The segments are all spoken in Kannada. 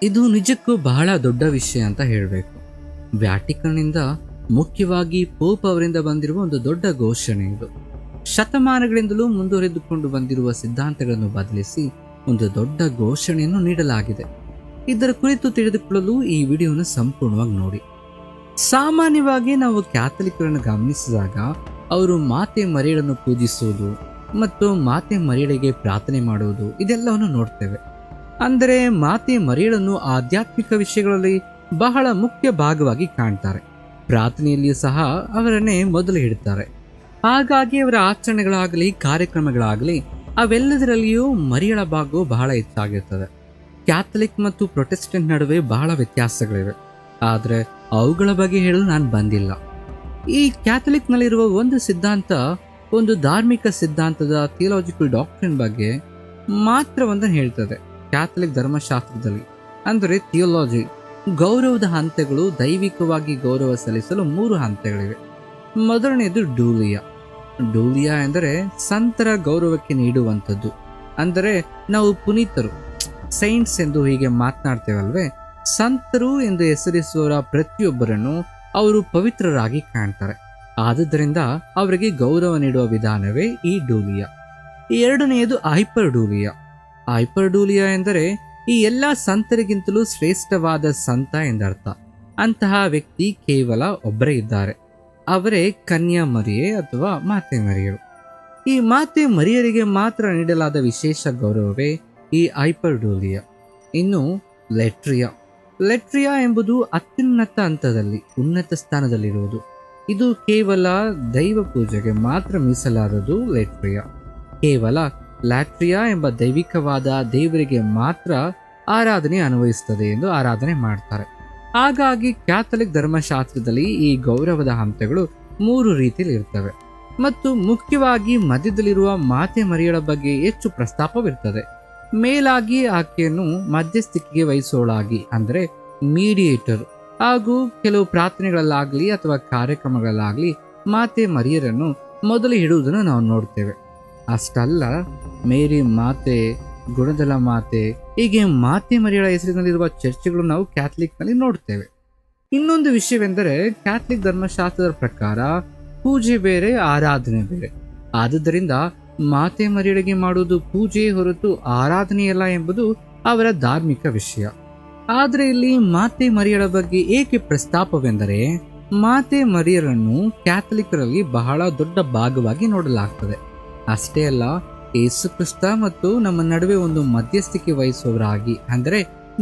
ಇದು ನಿಜಕ್ಕೂ ಬಹಳ ದೊಡ್ಡ ವಿಷಯ ಅಂತ ಹೇಳಬೇಕು. ವ್ಯಾಟಿಕನ್ನಿಂದ, ಮುಖ್ಯವಾಗಿ ಪೋಪ್ ಅವರಿಂದ ಬಂದಿರುವ ಒಂದು ದೊಡ್ಡ ಘೋಷಣೆ ಇದು. ಶತಮಾನಗಳಿಂದಲೂ ಮುಂದುವರೆದುಕೊಂಡು ಬಂದಿರುವ ಸಿದ್ಧಾಂತಗಳನ್ನು ಬದಲಿಸಿ ಒಂದು ದೊಡ್ಡ ಘೋಷಣೆಯನ್ನು ನೀಡಲಾಗಿದೆ. ಇದರ ಕುರಿತು ತಿಳಿದುಕೊಳ್ಳಲು ಈ ವಿಡಿಯೋನ ಸಂಪೂರ್ಣವಾಗಿ ನೋಡಿ. ಸಾಮಾನ್ಯವಾಗಿ ನಾವು ಕ್ಯಾಥಲಿಕರನ್ನು ಗಮನಿಸಿದಾಗ ಅವರು ಮಾತೆ ಮರಿಯಳನ್ನು ಪೂಜಿಸುವುದು ಮತ್ತು ಮಾತೆ ಮರಿಯಳಿಗೆ ಪ್ರಾರ್ಥನೆ ಮಾಡುವುದು ಇದೆಲ್ಲವನ್ನು ನೋಡ್ತೇವೆ. ಅಂದರೆ ಮಾತೆ ಮರಿಯಳನ್ನು ಆಧ್ಯಾತ್ಮಿಕ ವಿಷಯಗಳಲ್ಲಿ ಬಹಳ ಮುಖ್ಯ ಭಾಗವಾಗಿ ಕಾಣ್ತಾರೆ. ಪ್ರಾರ್ಥನೆಯಲ್ಲಿಯೂ ಸಹ ಅವರನ್ನೇ ಮೊದಲು ಇಡ್ತಾರೆ. ಹಾಗಾಗಿ ಅವರ ಆಚರಣೆಗಳಾಗಲಿ ಕಾರ್ಯಕ್ರಮಗಳಾಗಲಿ ಅವೆಲ್ಲದರಲ್ಲಿಯೂ ಮರಿಯಳ ಭಾಗವು ಬಹಳ ಹೆಚ್ಚಾಗಿರ್ತದೆ. ಕ್ಯಾಥಲಿಕ್ ಮತ್ತು ಪ್ರೊಟೆಸ್ಟೆಂಟ್ ನಡುವೆ ಬಹಳ ವ್ಯತ್ಯಾಸಗಳಿವೆ, ಆದರೆ ಅವುಗಳ ಬಗ್ಗೆ ಹೇಳಲು ನಾನು ಬಂದಿಲ್ಲ. ಈ ಕ್ಯಾಥಲಿಕ್ನಲ್ಲಿರುವ ಒಂದು ಸಿದ್ಧಾಂತ, ಒಂದು ಧಾರ್ಮಿಕ ಸಿದ್ಧಾಂತದ ಥಿಯಾಲಜಿಕಲ್ ಡಾಕ್ಟ್ರಿನ್ ಬಗ್ಗೆ ಮಾತ್ರ ಒಂದನ್ನು ಹೇಳ್ತದೆ. ಕ್ಯಾಥಲಿಕ್ ಧರ್ಮಶಾಸ್ತ್ರದಲ್ಲಿ ಅಂದರೆ ಥಿಯಾಲಜಿ, ಗೌರವದ ಹಂತಗಳು. ದೈವಿಕವಾಗಿ ಗೌರವ ಸಲ್ಲಿಸಲು 3 ಹಂತಗಳಿವೆ. ಮೊದಲನೆಯದು ಡೂಲಿಯಾ. ಡೂಲಿಯಾ ಎಂದರೆ ಸಂತರ ಗೌರವಕ್ಕೆ ನೀಡುವಂಥದ್ದು. ಅಂದರೆ ನಾವು ಪುನೀತರು, ಸೈಂಟ್ಸ್ ಎಂದು ಹೀಗೆ ಮಾತನಾಡ್ತೇವಲ್ವೇ, ಸಂತರು ಎಂದು ಹೆಸರಿಸುವವರ ಪ್ರತಿಯೊಬ್ಬರನ್ನು ಅವರು ಪವಿತ್ರರಾಗಿ ಕಾಣ್ತಾರೆ. ಆದುದರಿಂದ ಅವರಿಗೆ ಗೌರವ ನೀಡುವ ವಿಧಾನವೇ ಈ ಡೂಲಿಯಾ. ಎರಡನೆಯದು ಹೈಪರ್ ಡೂಲಿಯಾ. ಹೈಪರ್ ಡೂಲಿಯಾ ಎಂದರೆ ಈ ಎಲ್ಲ ಸಂತರಿಗಿಂತಲೂ ಶ್ರೇಷ್ಠವಾದ ಸಂತ ಎಂದರ್ಥ. ಅಂತಹ ವ್ಯಕ್ತಿ ಕೇವಲ ಒಬ್ಬರೇ ಇದ್ದಾರೆ, ಅವರೇ ಕನ್ಯಾ ಮರಿಯೆ ಅಥವಾ ಮಾತೆ ಮರಿಯಳು. ಈ ಮಾತೆ ಮರಿಯರಿಗೆ ಮಾತ್ರ ನೀಡಲಾದ ವಿಶೇಷ ಗೌರವವೇ ಈ ಹೈಪರ್ ಡೂಲಿಯಾ. ಇನ್ನು ಲೆಟ್ರಿಯಾ. ಲೆಟ್ರಿಯಾ ಎಂಬುದು ಅತ್ಯುನ್ನತ ಹಂತದಲ್ಲಿ ಉನ್ನತ ಸ್ಥಾನದಲ್ಲಿರುವುದು. ಇದು ಕೇವಲ ದೈವ ಪೂಜೆಗೆ ಮಾತ್ರ ಮೀಸಲಾದದು. ಲೆಟ್ರಿಯಾ ಕೇವಲ ಲ್ಯಾಟ್ರಿಯಾ ಎಂಬ ದೈವಿಕವಾದ ದೇವರಿಗೆ ಮಾತ್ರ ಆರಾಧನೆ ಅನ್ವಯಿಸುತ್ತದೆ ಎಂದು ಆರಾಧನೆ ಮಾಡ್ತಾರೆ. ಹಾಗಾಗಿ ಕ್ಯಾಥಲಿಕ್ ಧರ್ಮಶಾಸ್ತ್ರದಲ್ಲಿ ಈ ಗೌರವದ ಹಂತಗಳು 3 ರೀತಿಯಲ್ಲಿ ಇರ್ತವೆ ಮತ್ತು ಮುಖ್ಯವಾಗಿ ಮಧ್ಯದಲ್ಲಿರುವ ಮಾತೆ ಮರಿಯಳ ಬಗ್ಗೆ ಹೆಚ್ಚು ಪ್ರಸ್ತಾಪವಿರ್ತದೆ. ಮೇಲಾಗಿ ಆಕೆಯನ್ನು ಮಧ್ಯಸ್ಥಿಕೆಗೆ ವಹಿಸೋಳಾಗಿ ಅಂದರೆ ಮೀಡಿಯೇಟರ್ ಹಾಗೂ ಕೆಲವು ಪ್ರಾರ್ಥನೆಗಳಲ್ಲಾಗಲಿ ಅಥವಾ ಕಾರ್ಯಕ್ರಮಗಳಲ್ಲಾಗಲಿ ಮಾತೆ ಮರಿಯರನ್ನು ಮೊದಲು ಇಡುವುದನ್ನು ನಾವು ನೋಡ್ತೇವೆ. ಅಷ್ಟಲ್ಲ, ಮೇರಿ ಮಾತೆ, ಗುಣದಲ ಮಾತೆ, ಹೀಗೆ ಮಾತೆ ಮರಿಯಳ ಹೆಸರಿನಲ್ಲಿರುವ ಚರ್ಚ್ಗಳು ನಾವು ಕ್ಯಾಥಲಿಕ್ನಲ್ಲಿ ನೋಡ್ತೇವೆ. ಇನ್ನೊಂದು ವಿಷಯವೆಂದರೆ ಕ್ಯಾಥಲಿಕ್ ಧರ್ಮಶಾಸ್ತ್ರದ ಪ್ರಕಾರ ಪೂಜೆ ಬೇರೆ, ಆರಾಧನೆ ಬೇರೆ. ಆದುದರಿಂದ ಮಾತೆ ಮರಿಯಳಿಗೆ ಮಾಡುವುದು ಪೂಜೆ ಹೊರತು ಆರಾಧನೆಯಲ್ಲ ಎಂಬುದು ಅವರ ಧಾರ್ಮಿಕ ವಿಷಯ. ಆದರೆ ಇಲ್ಲಿ ಮಾತೆ ಮರಿಯಳ ಬಗ್ಗೆ ಏಕೆ ಪ್ರಸ್ತಾಪವೆಂದರೆ, ಮಾತೆ ಮರಿಯರನ್ನು ಕ್ಯಾಥಲಿಕರಲ್ಲಿ ಬಹಳ ದೊಡ್ಡ ಭಾಗವಾಗಿ ನೋಡಲಾಗ್ತದೆ. ಅಷ್ಟೇ ಅಲ್ಲ, ಯೇಸು ಕ್ರಿಸ್ತ ಮತ್ತು ನಮ್ಮ ನಡುವೆ ಒಂದು ಮಧ್ಯಸ್ಥಿಕೆ ವಹಿಸುವವರಾಗಿ ಅಂದರೆ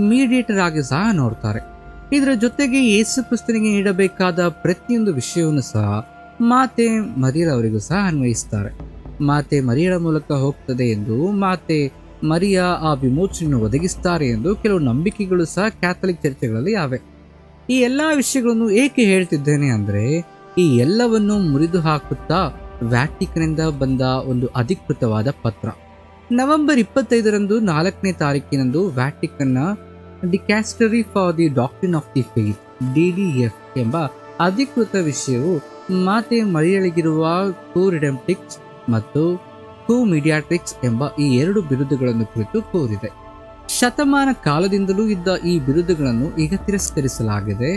ಮೀಡಿಯೇಟರ್ ಆಗಿ ಸಹ ನೋಡ್ತಾರೆ. ಇದರ ಜೊತೆಗೆ ಯೇಸು ಕ್ರಿಸ್ತನಿಗೆ ನೀಡಬೇಕಾದ ಪ್ರತಿಯೊಂದು ವಿಷಯವನ್ನು ಸಹ ಮಾತೆ ಮರಿಯರವರಿಗೂ ಸಹ ಅನ್ವಯಿಸ್ತಾರೆ. ಮಾತೆ ಮರಿಯಳ ಮೂಲಕ ಹೋಗ್ತದೆ ಎಂದು, ಮಾತೆ ಮರಿಯ ಆ ವಿಮೋಚನೆಯನ್ನು ಒದಗಿಸ್ತಾರೆ ಎಂದು ಕೆಲವು ನಂಬಿಕೆಗಳು ಸಹ ಕ್ಯಾಥಲಿಕ್ ಚರ್ಚ್ಗಳಲ್ಲಿ ಇವೆ. ಈ ಎಲ್ಲ ವಿಷಯಗಳನ್ನು ಏಕೆ ಹೇಳ್ತಿದ್ದೇನೆ ಅಂದರೆ, ಈ ಎಲ್ಲವನ್ನು ಮುರಿದು ಹಾಕುತ್ತಾ ವ್ಯಾಟಿಕನ್ನಿಂದ ಬಂದ ಒಂದು ಅಧಿಕೃತವಾದ ಪತ್ರ ನವೆಂಬರ್ 25ರಂದು 4ನೇ ತಾರೀಕಿನಂದು ವ್ಯಾಟಿಕನ್ನ dicastery for the doctrine of the faith DDF ಎಂಬ ಅಧಿಕೃತ ವಿಷಯವು ಮಾತೆ ಮರಿಯಳಿಗಿರುವ ಕೋ-ರಿಡೆಂಪ್ಟಿಕ್ಸ್ ಮತ್ತು ಕೋ-ಮೀಡಿಯಾಟ್ರಿಕ್ಸ್ ಎಂಬ ಈ 2 ಬಿರುದುಗಳನ್ನು ಕುರಿತು ಕೋರಿದೆ. ಶತಮಾನ ಕಾಲದಿಂದಲೂ ಇದ್ದ ಈ ಬಿರುದುಗಳನ್ನು ಈಗ ತಿರಸ್ಕರಿಸಲಾಗಿದೆ,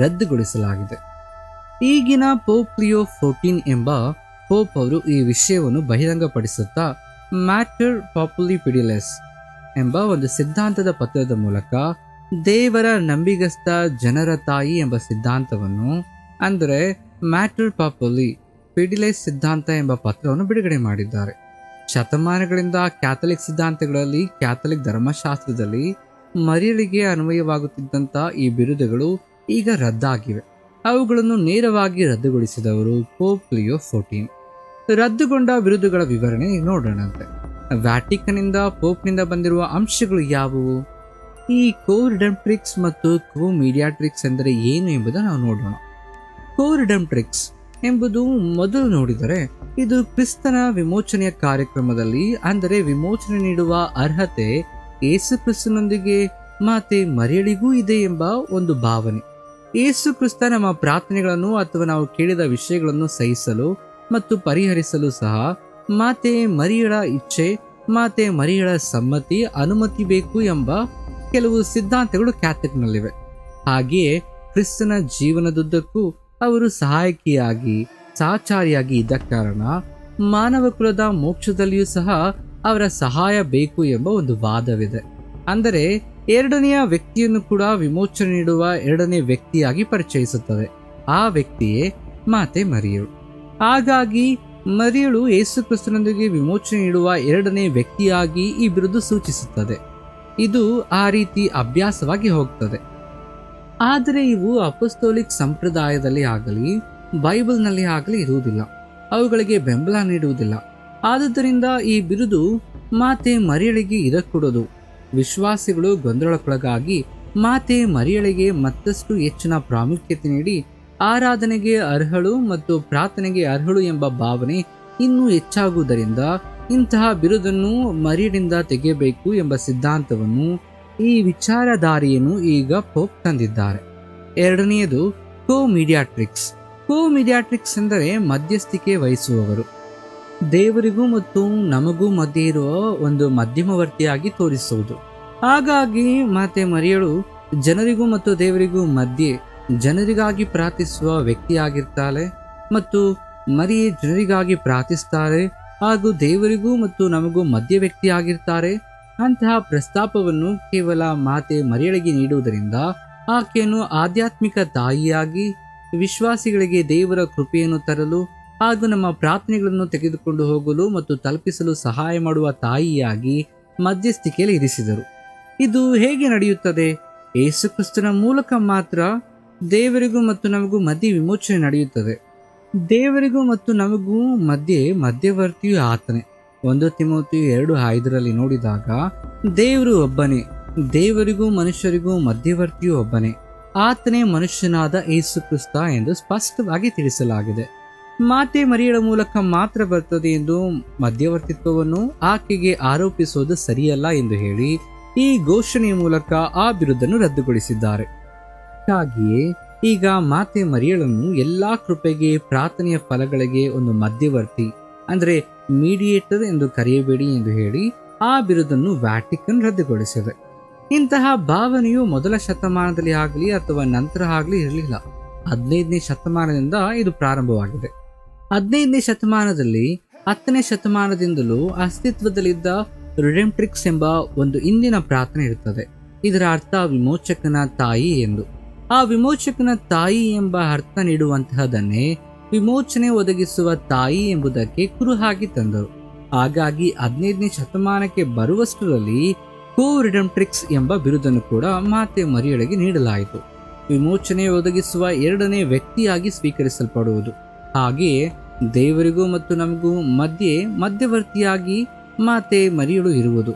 ರದ್ದುಗೊಳಿಸಲಾಗಿದೆ. ಈಗಿನ ಪೋಪ್ ಲಿಯೋ 14 ಎಂಬ ಪೋಪ್ ಅವರು ಈ ವಿಷಯವನ್ನು ಬಹಿರಂಗಪಡಿಸುತ್ತಾ ಮ್ಯಾಟರ್ ಪಾಪುಲಿ ಫಿಡಿಲಿಸ್ ಎಂಬ ಒಂದು ಸಿದ್ಧಾಂತದ ಪತ್ರದ ಮೂಲಕ ದೇವರ ನಂಬಿಗಸ್ತ ಜನರ ತಾಯಿ ಎಂಬ ಸಿದ್ಧಾಂತವನ್ನು, ಅಂದರೆ ಮ್ಯಾಟರ್ ಪಾಪುಲಿ ಫಿಡಿಲಿಸ್ ಸಿದ್ಧಾಂತ ಎಂಬ ಪತ್ರವನ್ನು ಬಿಡುಗಡೆ ಮಾಡಿದ್ದಾರೆ. ಶತಮಾನಗಳಿಂದ ಕ್ಯಾಥಲಿಕ್ ಸಿದ್ಧಾಂತಗಳಲ್ಲಿ, ಕ್ಯಾಥಲಿಕ್ ಧರ್ಮಶಾಸ್ತ್ರದಲ್ಲಿ ಮರಿಯಳಿಗೆ ಅನ್ವಯವಾಗುತ್ತಿದ್ದಂಥ ಈ ಬಿರುದುಗಳು ಈಗ ರದ್ದಾಗಿವೆ. ಅವುಗಳನ್ನು ನೇರವಾಗಿ ರದ್ದುಗೊಳಿಸಿದವರು ಪೋಪ್ ಲಿಯೋ 14. ರದ್ದುಗೊಂಡ ಬಿರುದುಗಳ ವಿವರಣೆ ನೋಡೋಣಂತೆ. ವ್ಯಾಟಿಕನ್ನಿಂದ ಪೋಪ್ನಿಂದ ಬಂದಿರುವ ಅಂಶಗಳು ಯಾವುವು? ಈ ಕೋ-ರಿಡೆಂಪ್ಟ್ರಿಕ್ಸ್ ಮತ್ತು ಕೋ-ಮೀಡಿಯಾಟ್ರಿಕ್ಸ್ ಎಂದರೆ ಏನು ಎಂಬುದನ್ನು ನಾವು ನೋಡೋಣ. ಕೋ-ರಿಡೆಂಪ್ಟ್ರಿಕ್ಸ್ ಎಂಬುದು ಮೊದಲು ನೋಡಿದರೆ ಇದು ಕ್ರಿಸ್ತನ ವಿಮೋಚನೆಯ ಕಾರ್ಯಕ್ರಮದಲ್ಲಿ, ಅಂದರೆ ವಿಮೋಚನೆ ನೀಡುವ ಅರ್ಹತೆ ಯೇಸು ಕ್ರಿಸ್ತನೊಂದಿಗೆ ಮಾತೆ ಮರಿಯಳಿಗೂ ಇದೆ ಎಂಬ ಒಂದು ಭಾವನೆ. ಯೇಸು ಕ್ರಿಸ್ತ ನಮ್ಮ ಪ್ರಾರ್ಥನೆಗಳನ್ನು ಅಥವಾ ನಾವು ಕೇಳಿದ ವಿಷಯಗಳನ್ನು ಸಹಿಸಲು ಮತ್ತು ಪರಿಹರಿಸಲು ಸಹ ಮಾತೆ ಮರಿಯಳ ಇಚ್ಛೆ, ಮಾತೆ ಮರಿಯಳ ಸಮ್ಮತಿ, ಅನುಮತಿ ಬೇಕು ಎಂಬ ಕೆಲವು ಸಿದ್ಧಾಂತಗಳು ಕ್ಯಾಥಲಿಕ್ನಲ್ಲಿವೆ. ಹಾಗೆಯೇ ಕ್ರಿಸ್ತನ ಜೀವನದುದ್ದಕ್ಕೂ ಅವರು ಸಹಾಯಕಿಯಾಗಿ ಸಹಚಾರಿಯಾಗಿ ಇದ್ದ ಕಾರಣ ಮಾನವ ಕುಲದ ಮೋಕ್ಷದಲ್ಲಿಯೂ ಸಹ ಅವರ ಸಹಾಯ ಬೇಕು ಎಂಬ ಒಂದು ವಾದವಿದೆ. ಅಂದರೆ ಎರಡನೆಯ ವ್ಯಕ್ತಿಯನ್ನು ಕೂಡ ವಿಮೋಚನೆ ನೀಡುವ ಎರಡನೇ ವ್ಯಕ್ತಿಯಾಗಿ ಪರಿಚಯಿಸುತ್ತದೆ. ಆ ವ್ಯಕ್ತಿಯೇ ಮಾತೆ ಮರಿಯಳು. ಹಾಗಾಗಿ ಮರಿಯಳು ಯೇಸು ಕ್ರಿಸ್ತನೊಂದಿಗೆ ವಿಮೋಚನೆ ನೀಡುವ ಎರಡನೇ ವ್ಯಕ್ತಿಯಾಗಿ ಈ ಬಿರುದು ಸೂಚಿಸುತ್ತದೆ. ಇದು ಆ ರೀತಿ ಅಭ್ಯಾಸವಾಗಿ ಹೋಗ್ತದೆ. ಆದರೆ ಇವು ಅಪೊಸ್ತೋಲಿಕ್ ಸಂಪ್ರದಾಯದಲ್ಲಿ ಆಗಲಿ ಬೈಬಲ್ನಲ್ಲಿ ಆಗಲಿ ಇರುವುದಿಲ್ಲ. ಅವುಗಳಿಗೆ ಬೆಂಬಲ ನೀಡುವುದಿಲ್ಲ. ಆದುದರಿಂದ ಈ ಬಿರುದು ಮಾತೆ ಮರಿಯಳಿಗೆ ಇದಕ್ಕೊಡೋದು. ವಿಶ್ವಾಸಿಗಳು ಗೊಂದಲಕ್ಕೊಳಗಾಗಿ ಮಾತೆ ಮರಿಯಳಿಗೆ ಮತ್ತಷ್ಟು ಹೆಚ್ಚಿನ ಪ್ರಾಮುಖ್ಯತೆ ನೀಡಿ ಆರಾಧನೆಗೆ ಅರ್ಹಳು ಮತ್ತು ಪ್ರಾರ್ಥನೆಗೆ ಅರ್ಹಳು ಎಂಬ ಭಾವನೆ ಇನ್ನೂ ಹೆಚ್ಚಾಗುವುದರಿಂದ ಇಂತಹ ಬಿರುದನ್ನು ಮರಿಯಳಿಂದ ತೆಗೆಯಬೇಕು ಎಂಬ ಸಿದ್ಧಾಂತವನ್ನು ಈ ವಿಚಾರಧಾರೆಯನ್ನು ಈಗ ಪೋಪ್ ತಂದಿದ್ದಾರೆ. ಎರಡನೆಯದು ಕೋ-ಮೀಡಿಯಾಟ್ರಿಕ್ಸ್. ಕೋ-ಮೀಡಿಯಾಟ್ರಿಕ್ಸ್ ಎಂದರೆ ಮಧ್ಯಸ್ಥಿಕೆ ವಹಿಸುವವರು. ದೇವರಿಗೂ ಮತ್ತು ನಮಗೂ ಮಧ್ಯೆ ಇರುವ ಒಂದು ಮಧ್ಯಮವರ್ತಿಯಾಗಿ ತೋರಿಸುವುದು. ಹಾಗಾಗಿ ಮಾತೆ ಮರಿಯಳು ಜನರಿಗೂ ಮತ್ತು ದೇವರಿಗೂ ಮಧ್ಯೆ ಜನರಿಗಾಗಿ ಪ್ರಾರ್ಥಿಸುವ ವ್ಯಕ್ತಿಯಾಗಿರ್ತಾಳೆ ಮತ್ತು ಮರಿಯೇ ಜನರಿಗಾಗಿ ಪ್ರಾರ್ಥಿಸ್ತಾರೆ ಹಾಗೂ ದೇವರಿಗೂ ಮತ್ತು ನಮಗೂ ಮಧ್ಯ ವ್ಯಕ್ತಿಯಾಗಿರ್ತಾರೆ. ಅಂತಹ ಪ್ರಸ್ತಾಪವನ್ನು ಕೇವಲ ಮಾತೆ ಮರಿಯಳಿಗೆ ನೀಡುವುದರಿಂದ ಆಕೆಯನ್ನು ಆಧ್ಯಾತ್ಮಿಕ ತಾಯಿಯಾಗಿ ವಿಶ್ವಾಸಿಗಳಿಗೆ ದೇವರ ಕೃಪೆಯನ್ನು ತರಲು ಹಾಗೂ ನಮ್ಮ ಪ್ರಾರ್ಥನೆಗಳನ್ನು ತೆಗೆದುಕೊಂಡು ಹೋಗಲು ಮತ್ತು ತಲುಪಿಸಲು ಸಹಾಯ ಮಾಡುವ ತಾಯಿಯಾಗಿ ಮಧ್ಯಸ್ಥಿಕೆಯಲ್ಲಿ ಇರಿಸಿದರು. ಇದು ಹೇಗೆ ನಡೆಯುತ್ತದೆ? ಯೇಸು ಕ್ರಿಸ್ತನ ಮೂಲಕ ಮಾತ್ರ ದೇವರಿಗೂ ಮತ್ತು ನಮಗೂ ಮಧ್ಯೆ ವಿಮೋಚನೆ ನಡೆಯುತ್ತದೆ. ದೇವರಿಗೂ ಮತ್ತು ನಮಗೂ ಮಧ್ಯವರ್ತಿಯು ಆತನೇ. 1 ತಿಮೋಥಿ 2:5 ನೋಡಿದಾಗ ದೇವರು ಒಬ್ಬನೇ, ದೇವರಿಗೂ ಮನುಷ್ಯರಿಗೂ ಮಧ್ಯವರ್ತಿಯು ಒಬ್ಬನೇ, ಆತನೇ ಮನುಷ್ಯನಾದ ಯೇಸು ಕ್ರಿಸ್ತ ಎಂದು ಸ್ಪಷ್ಟವಾಗಿ ತಿಳಿಸಲಾಗಿದೆ. ಮಾತೆ ಮರಿಯಳ ಮೂಲಕ ಮಾತ್ರ ಬರ್ತದೆ ಎಂದು ಮಧ್ಯವರ್ತಿತ್ವವನ್ನು ಆಕೆಗೆ ಆರೋಪಿಸುವುದು ಸರಿಯಲ್ಲ ಎಂದು ಹೇಳಿ ಈ ಘೋಷಣೆಯ ಮೂಲಕ ಆ ಬಿರುದನ್ನು ರದ್ದುಗೊಳಿಸಿದ್ದಾರೆ. ಹಾಗೆಯೇ ಈಗ ಮಾತೆ ಮರಿಯಳನ್ನು ಎಲ್ಲಾ ಕೃಪೆಗೆ ಪ್ರಾರ್ಥನೆಯ ಫಲಗಳಿಗೆ ಒಂದು ಮಧ್ಯವರ್ತಿ ಅಂದರೆ ಮೀಡಿಯೇಟರ್ ಎಂದು ಕರೆಯಬೇಡಿ ಎಂದು ಹೇಳಿ ಆ ಬಿರುದನ್ನು ವ್ಯಾಟಿಕನ್ ರದ್ದುಗೊಳಿಸಿದೆ. ಇಂತಹ ಭಾವನೆಯು ಮೊದಲ ಶತಮಾನದಲ್ಲಿ ಆಗಲಿ ಅಥವಾ ನಂತರ ಆಗಲಿ ಇರಲಿಲ್ಲ. 15ನೇ ಶತಮಾನದಿಂದ ಇದು ಪ್ರಾರಂಭವಾಗಿದೆ. 15ನೇ ಶತಮಾನದಲ್ಲಿ 10ನೇ ಶತಮಾನದಿಂದಲೂ ಅಸ್ತಿತ್ವದಲ್ಲಿದ್ದ ರಿಡೆಂಪ್ಟ್ರಿಕ್ಸ್ ಎಂಬ ಒಂದು ಇಂದಿನ ಪ್ರಾರ್ಥನೆ ಇರುತ್ತದೆ. ಇದರ ಅರ್ಥ ವಿಮೋಚಕನ ತಾಯಿ ಎಂದು. ಆ ವಿಮೋಚಕನ ತಾಯಿ ಎಂಬ ಅರ್ಥ ನೀಡುವಂತಹದನ್ನೇ ವಿಮೋಚನೆ ಒದಗಿಸುವ ತಾಯಿ ಎಂಬುದಕ್ಕೆ ಕುರುಹಾಗಿ ತಂದರು. ಹಾಗಾಗಿ 15ನೇ ಶತಮಾನಕ್ಕೆ ಬರುವಷ್ಟರಲ್ಲಿ ಕೋ ರಿಡೆಂಪ್ಟ್ರಿಕ್ಸ್ ಎಂಬ ಬಿರುದನ್ನು ಕೂಡ ಮಾತೆ ಮರಿಯಳಿಗೆ ನೀಡಲಾಯಿತು. ವಿಮೋಚನೆ ಒದಗಿಸುವ ಎರಡನೇ ವ್ಯಕ್ತಿಯಾಗಿ ಸ್ವೀಕರಿಸಲ್ಪಡುವುದು. ಹಾಗೆಯೇ ದೇವರಿಗೂ ಮತ್ತು ನಮಗೂ ಮಧ್ಯವರ್ತಿಯಾಗಿ ಮಾತೆ ಮರಿಯಳು ಇರುವುದು.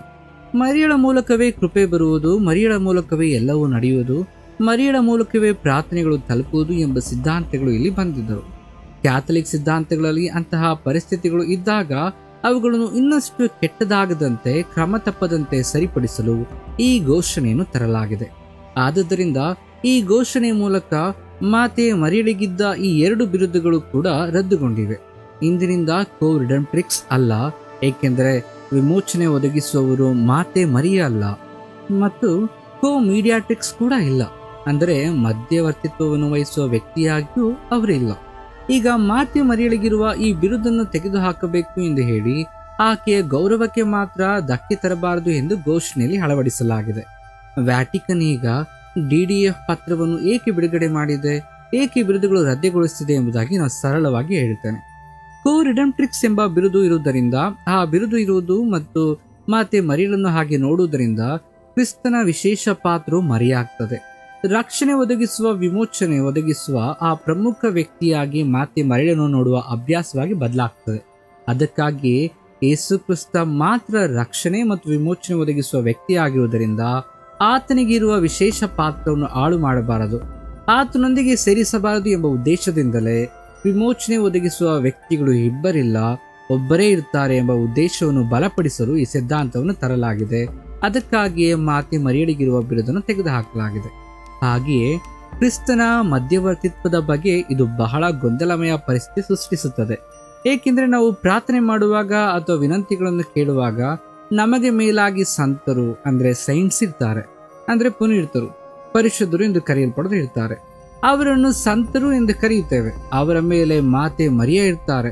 ಮರಿಯಳ ಮೂಲಕವೇ ಕೃಪೆ ಬರುವುದು, ಮರಿಯಳ ಮೂಲಕವೇ ಎಲ್ಲವೂ ನಡೆಯುವುದು, ಮರಿಯಳ ಮೂಲಕವೇ ಪ್ರಾರ್ಥನೆಗಳು ತಲುಪುವುದು ಎಂಬ ಸಿದ್ಧಾಂತಗಳು ಇಲ್ಲಿ ಬಂದಿದ್ದವು. ಕ್ಯಾಥಲಿಕ್ ಸಿದ್ಧಾಂತಗಳಲ್ಲಿ ಅಂತಹ ಪರಿಸ್ಥಿತಿಗಳು ಇದ್ದಾಗ ಅವುಗಳನ್ನು ಇನ್ನಷ್ಟು ಕೆಟ್ಟದಾಗದಂತೆ ಕ್ರಮ ತಪ್ಪದಂತೆ ಸರಿಪಡಿಸಲು ಈ ಘೋಷಣೆಯನ್ನು ತರಲಾಗಿದೆ. ಆದುದರಿಂದ ಈ ಘೋಷಣೆಯ ಮೂಲಕ ಮಾತೆ ಮರಿಯಳಿಗಿದ್ದ ಈ 2 ಬಿರುದುಗಳು ಕೂಡ ರದ್ದುಗೊಂಡಿವೆ. ಇಂದಿನಿಂದ ಕೋ ರಿಡೆಂಪ್ಟ್ರಿಕ್ಸ್ ಅಲ್ಲ, ಏಕೆಂದರೆ ವಿಮೋಚನೆ ಒದಗಿಸುವವರು ಮಾತೆ ಮರಿಯ ಅಲ್ಲ, ಮತ್ತು ಕೋ ಮೀಡಿಯಾಟ್ರಿಕ್ಸ್ ಕೂಡ ಇಲ್ಲ, ಅಂದರೆ ಮಧ್ಯವರ್ತಿತ್ವವನ್ನು ವಹಿಸುವ ವ್ಯಕ್ತಿಯಾಗಿಯೂ ಅವರಿಲ್ಲ. ಈಗ ಮಾತೆ ಮರಿಯಳಿಗಿರುವ ಈ ಬಿರುದನ್ನು ತೆಗೆದುಹಾಕಬೇಕು ಎಂದು ಹೇಳಿ ಆಕೆಯ ಗೌರವಕ್ಕೆ ಮಾತ್ರ ಧಕ್ಕೆ ತರಬಾರದು ಎಂದು ಘೋಷಣೆಯಲ್ಲಿ ಅಳವಡಿಸಲಾಗಿದೆ. ವ್ಯಾಟಿಕನ್ ಈಗ DDF ಪತ್ರವನ್ನು ಏಕೆ ಬಿಡುಗಡೆ ಮಾಡಿದೆ, ಏಕೆ ಬಿರುದುಗಳು ರದ್ದುಗೊಳಿಸಿದೆ ಎಂಬುದಾಗಿ ನಾನು ಸರಳವಾಗಿ ಹೇಳ್ತೇನೆ. ಕೋ ರಿಡೆಂಪ್ಟ್ರಿಕ್ಸ್ ಎಂಬ ಬಿರುದು ಇರುವುದರಿಂದ, ಆ ಬಿರುದು ಇರುವುದು ಮತ್ತು ಮಾತೆ ಮರಿಯಳನ್ನು ಹಾಗೆ ನೋಡುವುದರಿಂದ ಕ್ರಿಸ್ತನ ವಿಶೇಷ ಪಾತ್ರವು ಮರೆಯಾಗ್ತದೆ. ರಕ್ಷಣೆ ಒದಗಿಸುವ, ವಿಮೋಚನೆ ಒದಗಿಸುವ ಆ ಪ್ರಮುಖ ವ್ಯಕ್ತಿಯಾಗಿ ಮಾತೆ ಮರಿಯಳನ್ನು ನೋಡುವ ಅಭ್ಯಾಸವಾಗಿ ಬದಲಾಗ್ತದೆ. ಅದಕ್ಕಾಗಿಯೇ ಯೇಸು ಕ್ರಿಸ್ತ ಮಾತ್ರ ರಕ್ಷಣೆ ಮತ್ತು ವಿಮೋಚನೆ ಒದಗಿಸುವ ವ್ಯಕ್ತಿಯಾಗಿರುವುದರಿಂದ ಆತನಿಗಿರುವ ವಿಶೇಷ ಪಾತ್ರವನ್ನು ಹಾಳು ಮಾಡಬಾರದು, ಆತನೊಂದಿಗೆ ಸೇರಿಸಬಾರದು ಎಂಬ ಉದ್ದೇಶದಿಂದಲೇ ವಿಮೋಚನೆ ಒದಗಿಸುವ ವ್ಯಕ್ತಿಗಳು ಇಬ್ಬರಿಲ್ಲ, ಒಬ್ಬರೇ ಇರುತ್ತಾರೆ ಎಂಬ ಉದ್ದೇಶವನ್ನು ಬಲಪಡಿಸಲು ಈ ಸಿದ್ಧಾಂತವನ್ನು ತರಲಾಗಿದೆ. ಅದಕ್ಕಾಗಿಯೇ ಮಾತೆ ಮರಿಯಳಿಗಿರುವ ಬಿರುದನ್ನು ತೆಗೆದುಹಾಕಲಾಗಿದೆ. ಹಾಗೆಯೇ ಕ್ರಿಸ್ತನ ಮಧ್ಯವರ್ತಿತ್ವದ ಬಗ್ಗೆ ಇದು ಬಹಳ ಗೊಂದಲಮಯ ಪರಿಸ್ಥಿತಿ ಸೃಷ್ಟಿಸುತ್ತದೆ. ಏಕೆಂದರೆ ನಾವು ಪ್ರಾರ್ಥನೆ ಮಾಡುವಾಗ ಅಥವಾ ವಿನಂತಿಗಳನ್ನು ಕೇಳುವಾಗ ನಮಗೆ ಮೇಲಾಗಿ ಸಂತರು ಅಂದರೆ ಸೈಂಟ್ಸ್ ಇರ್ತಾರೆ. ಅಂದರೆ ಪುನೀತರು, ಪರಿಶುದ್ಧರು ಎಂದು ಕರೆಯಲ್ಪಡದು ಇರ್ತಾರೆ. ಅವರನ್ನು ಸಂತರು ಎಂದು ಕರೆಯುತ್ತೇವೆ. ಅವರ ಮೇಲೆ ಮಾತೆ ಮರಿಯ ಇರ್ತಾರೆ.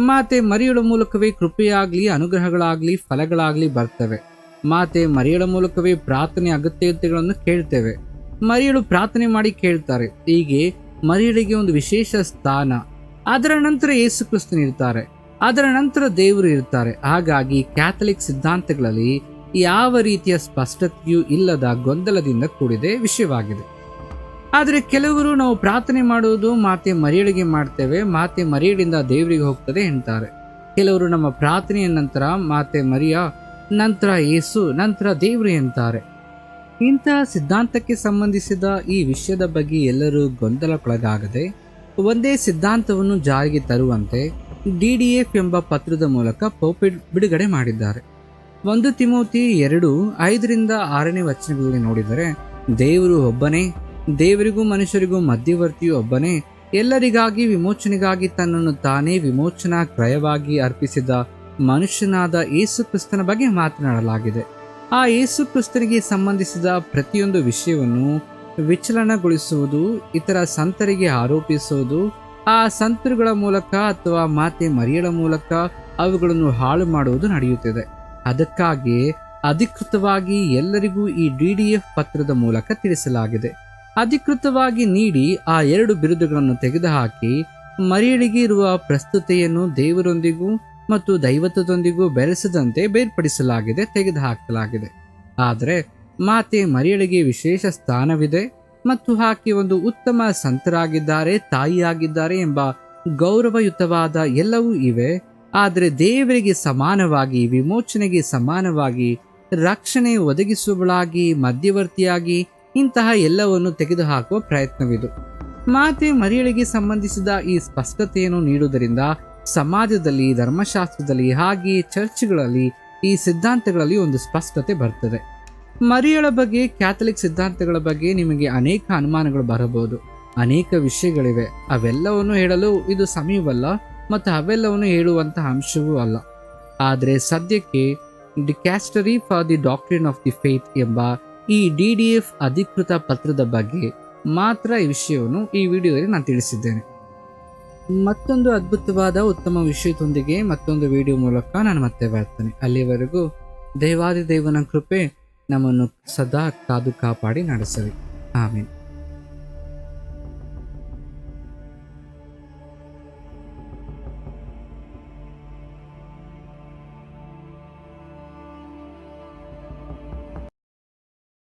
ಮಾತೆ ಮರಿಯಳ ಮೂಲಕವೇ ಕೃಪೆಯಾಗ್ಲಿ, ಅನುಗ್ರಹಗಳಾಗ್ಲಿ, ಫಲಗಳಾಗ್ಲಿ ಬರ್ತವೆ. ಮಾತೆ ಮರಿಯಳ ಮೂಲಕವೇ ಪ್ರಾರ್ಥನೆ ಅಗತ್ಯತೆಗಳನ್ನು ಕೇಳ್ತೇವೆ. ಮರಿಯಳು ಪ್ರಾರ್ಥನೆ ಮಾಡಿ ಕೇಳ್ತಾರೆ. ಹೀಗೆ ಮರಿಯಳಿಗೆ ಒಂದು ವಿಶೇಷ ಸ್ಥಾನ. ಅದರ ನಂತರ ಯೇಸು ಕ್ರಿಸ್ತನು ಇರ್ತಾರೆ. ಅದರ ನಂತರ ದೇವರು ಇರ್ತಾರೆ. ಹಾಗಾಗಿ ಕ್ಯಾಥಲಿಕ್ ಸಿದ್ಧಾಂತಗಳಲ್ಲಿ ಯಾವ ರೀತಿಯ ಸ್ಪಷ್ಟತೆಯೂ ಇಲ್ಲದ ಗೊಂದಲದಿಂದ ಕೂಡಿದೆ ವಿಷಯವಾಗಿದೆ. ಆದರೆ ಕೆಲವರು ನಾವು ಪ್ರಾರ್ಥನೆ ಮಾಡುವುದು ಮಾತೆ ಮರಿಯಳಿಗೆ ಮಾಡ್ತೇವೆ, ಮಾತೆ ಮರಿಯಳಿಂದ ದೇವರಿಗೆ ಹೋಗ್ತದೆ ಎಂತಾರೆ. ಕೆಲವರು ನಮ್ಮ ಪ್ರಾರ್ಥನೆಯ ನಂತರ ಮಾತೆ ಮರಿಯ, ನಂತರ ಯೇಸು, ನಂತರ ದೇವರು ಎಂತಾರೆ. ಇಂತಹ ಸಿದ್ಧಾಂತಕ್ಕೆ ಸಂಬಂಧಿಸಿದ ಈ ವಿಷಯದ ಬಗ್ಗೆ ಎಲ್ಲರೂ ಗೊಂದಲಕ್ಕೊಳಗಾಗದೆ ಒಂದೇ ಸಿದ್ಧಾಂತವನ್ನು ಜಾರಿಗೆ ತರುವಂತೆ DDF ಎಂಬ ಪತ್ರದ ಮೂಲಕ ಪೋಪ್ ಬಿಡುಗಡೆ ಮಾಡಿದ್ದಾರೆ. 1 ತಿಮೋಥಿ 2:5-6 ವಚನಗಳಲ್ಲಿ ನೋಡಿದರೆ, ದೇವರು ಒಬ್ಬನೇ, ದೇವರಿಗೂ ಮನುಷ್ಯರಿಗೂ ಮಧ್ಯವರ್ತಿಯು ಒಬ್ಬನೇ, ಎಲ್ಲರಿಗಾಗಿ ವಿಮೋಚನೆಗಾಗಿ ತನ್ನನ್ನು ತಾನೇ ವಿಮೋಚನಾ ಕ್ರಯವಾಗಿ ಅರ್ಪಿಸಿದ ಮನುಷ್ಯನಾದ ಯೇಸು ಕ್ರಿಸ್ತನ ಬಗ್ಗೆ ಮಾತನಾಡಲಾಗಿದೆ. ಆ ಯೇಸು ಕ್ರಿಸ್ತನಿಗೆ ಸಂಬಂಧಿಸಿದ ಪ್ರತಿಯೊಂದು ವಿಷಯವನ್ನು ವಿಚಲನಗೊಳಿಸುವುದು, ಇತರ ಸಂತರಿಗೆ ಆರೋಪಿಸುವುದು, ಆ ಸಂತರುಗಳ ಮೂಲಕ ಅಥವಾ ಮಾತೆ ಮರಿಯಳ ಮೂಲಕ ಅವುಗಳನ್ನು ಹಾಳು ಮಾಡುವುದು ನಡೆಯುತ್ತಿದೆ. ಅದಕ್ಕಾಗಿಯೇ ಅಧಿಕೃತವಾಗಿ ಎಲ್ಲರಿಗೂ ಈ DDF ಪತ್ರದ ಮೂಲಕ ತಿಳಿಸಲಾಗಿದೆ. ಅಧಿಕೃತವಾಗಿ ನೀಡಿ ಆ 2 ಬಿರುದುಗಳನ್ನು ತೆಗೆದುಹಾಕಿ ಮರಿಯಳಿಗೆ ಇರುವ ಪ್ರಸ್ತುತೆಯನ್ನು ದೇವರೊಂದಿಗೂ ಮತ್ತು ದೈವತ್ವದೊಂದಿಗೂ ಬೆರೆಸದಂತೆ ಬೇರ್ಪಡಿಸಲಾಗಿದೆ, ತೆಗೆದುಹಾಕಲಾಗಿದೆ. ಆದರೆ ಮಾತೆ ಮರಿಯಳಿಗೆ ವಿಶೇಷ ಸ್ಥಾನವಿದೆ ಮತ್ತು ಆಕೆ ಒಂದು ಉತ್ತಮ ಸಂತರಾಗಿದ್ದಾರೆ, ತಾಯಿಯಾಗಿದ್ದಾರೆ ಎಂಬ ಗೌರವಯುತವಾದ ಎಲ್ಲವೂ ಇವೆ. ಆದರೆ ದೇವರಿಗೆ ಸಮಾನವಾಗಿ, ವಿಮೋಚನೆಗೆ ಸಮಾನವಾಗಿ, ರಕ್ಷಣೆ ಒದಗಿಸುವವಳಾಗಿ, ಮಧ್ಯವರ್ತಿಯಾಗಿ ಇಂತಹ ಎಲ್ಲವನ್ನು ತೆಗೆದುಹಾಕುವ ಪ್ರಯತ್ನವಿದು. ಮಾತೆ ಮರಿಯಳಿಗೆ ಸಂಬಂಧಿಸಿದ ಈ ಸ್ಪಷ್ಟತೆಯನ್ನು ನೀಡುವುದರಿಂದ ಸಮಾಜದಲ್ಲಿ, ಧರ್ಮಶಾಸ್ತ್ರದಲ್ಲಿ, ಹಾಗೆಯೇ ಚರ್ಚ್ಗಳಲ್ಲಿ, ಈ ಸಿದ್ಧಾಂತಗಳಲ್ಲಿ ಒಂದು ಸ್ಪಷ್ಟತೆ ಬರ್ತದೆ. ಮರಿಯಳ ಬಗ್ಗೆ, ಕ್ಯಾಥಲಿಕ್ ಸಿದ್ಧಾಂತಗಳ ಬಗ್ಗೆ ನಿಮಗೆ ಅನೇಕ ಅನುಮಾನಗಳು ಬರಬಹುದು. ಅನೇಕ ವಿಷಯಗಳಿವೆ. ಅವೆಲ್ಲವನ್ನು ಹೇಳಲು ಇದು ಸಮಯವಲ್ಲ ಮತ್ತು ಅವೆಲ್ಲವನ್ನು ಹೇಳುವಂತಹ ಅಂಶವೂ ಅಲ್ಲ. ಆದರೆ ಸದ್ಯಕ್ಕೆ dicastery for the doctrine of the faith ಎಂಬ ಈ DDF ಅಧಿಕೃತ ಪತ್ರದ ಬಗ್ಗೆ ಮಾತ್ರ ಈ ವಿಷಯವನ್ನು ಈ ವಿಡಿಯೋದಲ್ಲಿ ನಾನು ತಿಳಿಸಿದ್ದೇನೆ. ಮತ್ತೊಂದು ಅದ್ಭುತವಾದ ಉತ್ತಮ ವಿಷಯದೊಂದಿಗೆ ಮತ್ತೊಂದು ವಿಡಿಯೋ ಮೂಲಕ ನಾನು ಮತ್ತೆ ಬರ್ತೇನೆ. ಅಲ್ಲಿವರೆಗೂ ದೇವಾದಿ ದೇವನ ಕೃಪೆ ನಮ್ಮನ್ನು ಸದಾ ಕಾದು ಕಾಪಾಡಿ ನಡೆಸಲಿ. ಆಮೇಲೆ